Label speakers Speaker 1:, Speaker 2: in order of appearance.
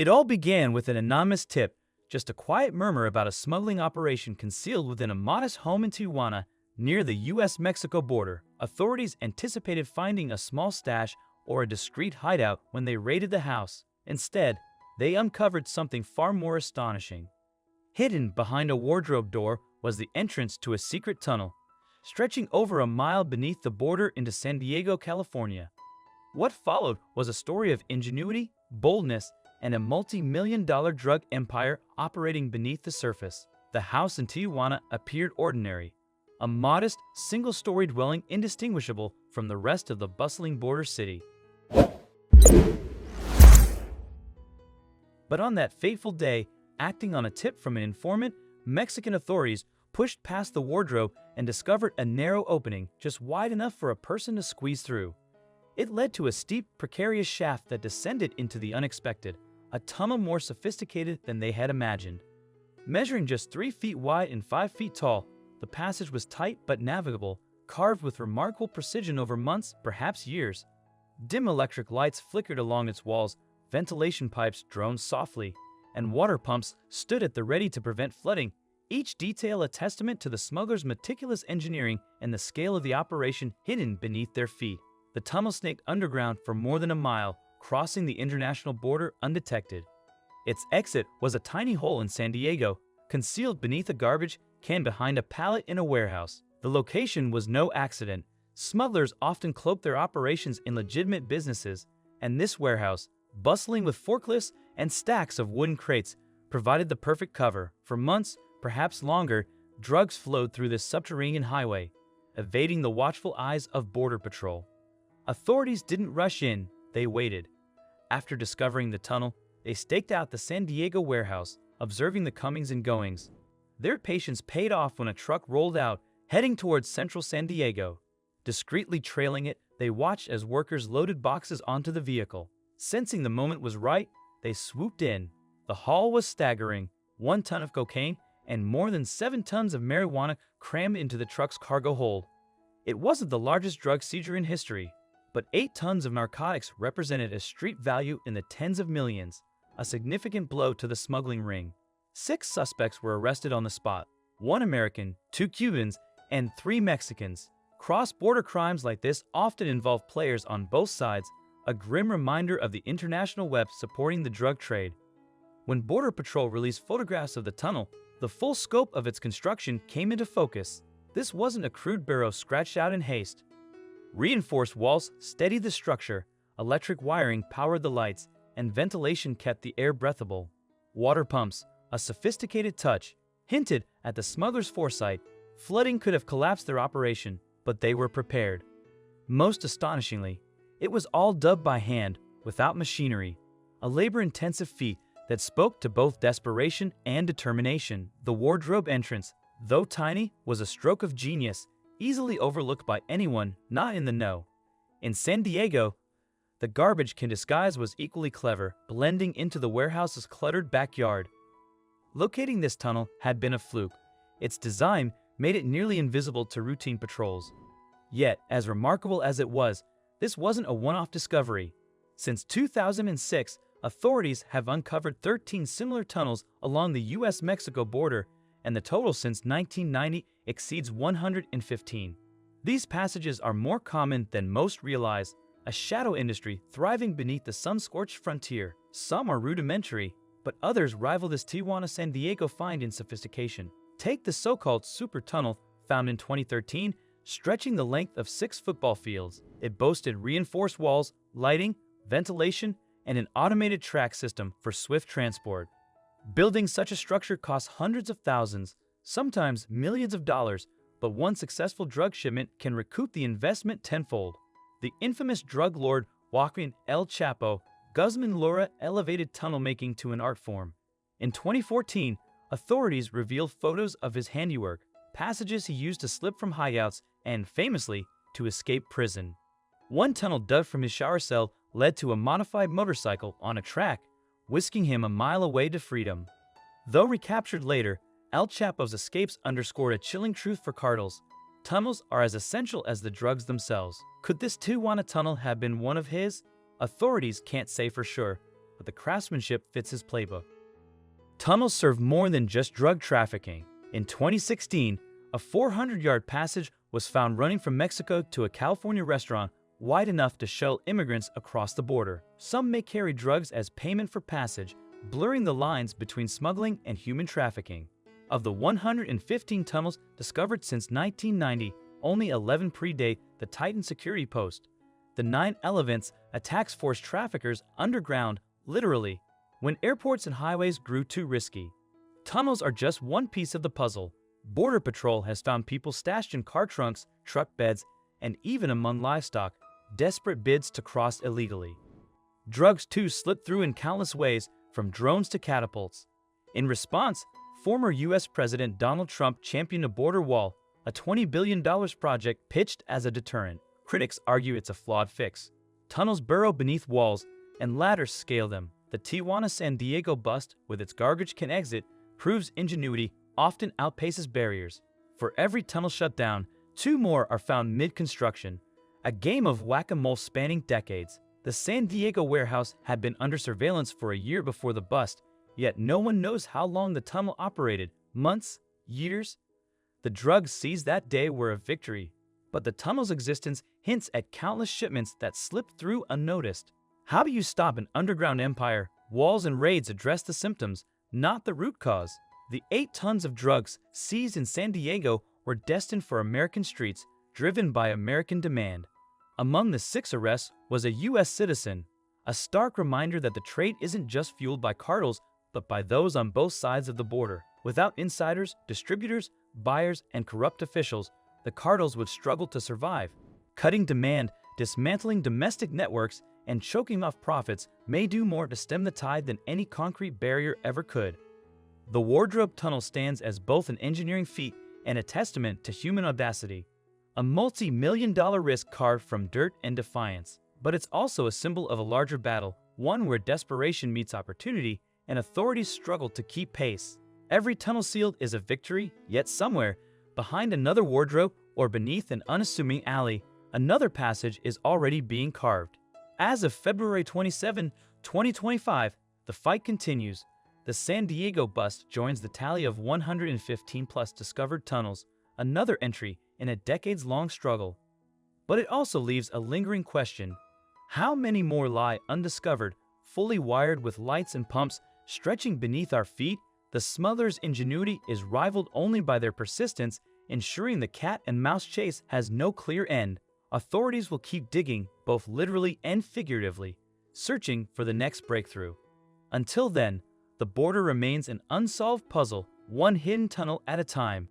Speaker 1: It all began with an anonymous tip, just a quiet murmur about a smuggling operation concealed within a modest home in Tijuana near the U.S.-Mexico border. Authorities anticipated finding a small stash or a discreet hideout when they raided the house. Instead, they uncovered something far more astonishing. Hidden behind a wardrobe door was the entrance to a secret tunnel, stretching over a mile beneath the border into San Diego, California. What followed was a story of ingenuity, boldness, and a multi-million-dollar drug empire operating beneath the surface. The house in Tijuana appeared ordinary, a modest, single-story dwelling indistinguishable from the rest of the bustling border city. But on that fateful day, acting on a tip from an informant, Mexican authorities pushed past the wardrobe and discovered a narrow opening just wide enough for a person to squeeze through. It led to a steep, precarious shaft that descended into the unexpected, a tunnel more sophisticated than they had imagined. Measuring just 3 feet wide and 5 feet tall, the passage was tight but navigable, carved with remarkable precision over months, perhaps years. Dim electric lights flickered along its walls, ventilation pipes droned softly, and water pumps stood at the ready to prevent flooding, each detail a testament to the smugglers' meticulous engineering and the scale of the operation hidden beneath their feet. The tunnel snaked underground for more than a mile, crossing the international border undetected. Its exit was a tiny hole in San Diego, concealed beneath a garbage can behind a pallet in a warehouse. The location was no accident. Smugglers often cloaked their operations in legitimate businesses, and this warehouse, bustling with forklifts and stacks of wooden crates, provided the perfect cover. For months, perhaps longer, drugs flowed through this subterranean highway, evading the watchful eyes of Border Patrol. Authorities didn't rush in, they waited. After discovering the tunnel, they staked out the San Diego warehouse, observing the comings and goings. Their patience paid off when a truck rolled out, heading towards central San Diego. Discreetly trailing it, they watched as workers loaded boxes onto the vehicle. Sensing the moment was right, they swooped in. The haul was staggering: 1 ton of cocaine and more than 7 tons of marijuana crammed into the truck's cargo hold. It wasn't the largest drug seizure in history, but 8 tons of narcotics represented a street value in the tens of millions, a significant blow to the smuggling ring. 6 suspects were arrested on the spot: 1 American, 2 Cubans, and 3 Mexicans. Cross-border crimes like this often involve players on both sides, a grim reminder of the international web supporting the drug trade. When Border Patrol released photographs of the tunnel, the full scope of its construction came into focus. This wasn't a crude burrow scratched out in haste. Reinforced walls steadied the structure, electric wiring powered the lights, and ventilation kept the air breathable. Water pumps, a sophisticated touch, hinted at the smugglers' foresight. Flooding could have collapsed their operation, but they were prepared. Most astonishingly, it was all dug by hand, without machinery, a labor-intensive feat that spoke to both desperation and determination. The wardrobe entrance, though tiny, was a stroke of genius, easily overlooked by anyone not in the know. In San Diego, the garbage can disguise was equally clever, blending into the warehouse's cluttered backyard. Locating this tunnel had been a fluke. Its design made it nearly invisible to routine patrols. Yet, as remarkable as it was, this wasn't a one-off discovery. Since 2006, authorities have uncovered 13 similar tunnels along the U.S.-Mexico border, and the total since 1990 exceeds 115. These passages are more common than most realize, a shadow industry thriving beneath the sun-scorched frontier. Some are rudimentary, but others rival this Tijuana-San Diego find in sophistication. Take the so-called Super Tunnel, found in 2013, stretching the length of 6 football fields. It boasted reinforced walls, lighting, ventilation, and an automated track system for swift transport. Building such a structure costs hundreds of thousands, sometimes millions of dollars, but one successful drug shipment can recoup the investment tenfold. The infamous drug lord Joaquin El Chapo Guzman Lora elevated tunnel making to an art form. In 2014, authorities revealed photos of his handiwork, passages he used to slip from hideouts, and, famously, to escape prison. One tunnel dug from his shower cell led to a modified motorcycle on a track, whisking him a mile away to freedom. Though recaptured later, El Chapo's escapes underscored a chilling truth for cartels: tunnels are as essential as the drugs themselves. Could this Tijuana tunnel have been one of his? Authorities can't say for sure. but the craftsmanship fits his playbook. Tunnels serve more than just drug trafficking. In 2016, a 400-yard passage was found running from Mexico to a California restaurant wide enough to shuttle immigrants across the border. Some may carry drugs as payment for passage, blurring the lines between smuggling and human trafficking. Of the 115 tunnels discovered since 1990, only 11 predate the Titan security post. The 9 elephants attacks forced traffickers underground, literally, when airports and highways grew too risky. Tunnels are just one piece of the puzzle. Border Patrol has found people stashed in car trunks, truck beds, and even among livestock, desperate bids to cross illegally. Drugs too slip through in countless ways, from drones to catapults. In response, former U.S. President Donald Trump championed a border wall, a $20 billion project pitched as a deterrent. Critics argue it's a flawed fix. Tunnels burrow beneath walls, and ladders scale them. The Tijuana-San Diego bust, with its garbage can exit, proves ingenuity often outpaces barriers. For every tunnel shut down, 2 more are found mid-construction. A game of whack-a-mole spanning decades. The San Diego warehouse had been under surveillance for a year before the bust, yet no one knows how long the tunnel operated. Months? Years? The drugs seized that day were a victory, but the tunnel's existence hints at countless shipments that slipped through unnoticed. How do you stop an underground empire? Walls and raids address the symptoms, not the root cause. The 8 tons of drugs seized in San Diego were destined for American streets, driven by American demand. Among the 6 arrests was a U.S. citizen, a stark reminder that the trade isn't just fueled by cartels, but by those on both sides of the border. Without insiders, distributors, buyers, and corrupt officials, the cartels would struggle to survive. Cutting demand, dismantling domestic networks, and choking off profits may do more to stem the tide than any concrete barrier ever could. The Wardrobe Tunnel stands as both an engineering feat and a testament to human audacity. A multi-million-dollar risk carved from dirt and defiance. But it's also a symbol of a larger battle, one where desperation meets opportunity and authorities struggle to keep pace. Every tunnel sealed is a victory, yet somewhere, behind another wardrobe or beneath an unassuming alley, another passage is already being carved. As of February 27, 2025, the fight continues. The San Diego bust joins the tally of 115-plus discovered tunnels, another entry in a decades-long struggle. But it also leaves a lingering question. How many more lie undiscovered, fully wired with lights and pumps stretching beneath our feet? The smugglers' ingenuity is rivaled only by their persistence, ensuring the cat-and-mouse chase has no clear end. Authorities will keep digging, both literally and figuratively, searching for the next breakthrough. Until then, the border remains an unsolved puzzle, one hidden tunnel at a time.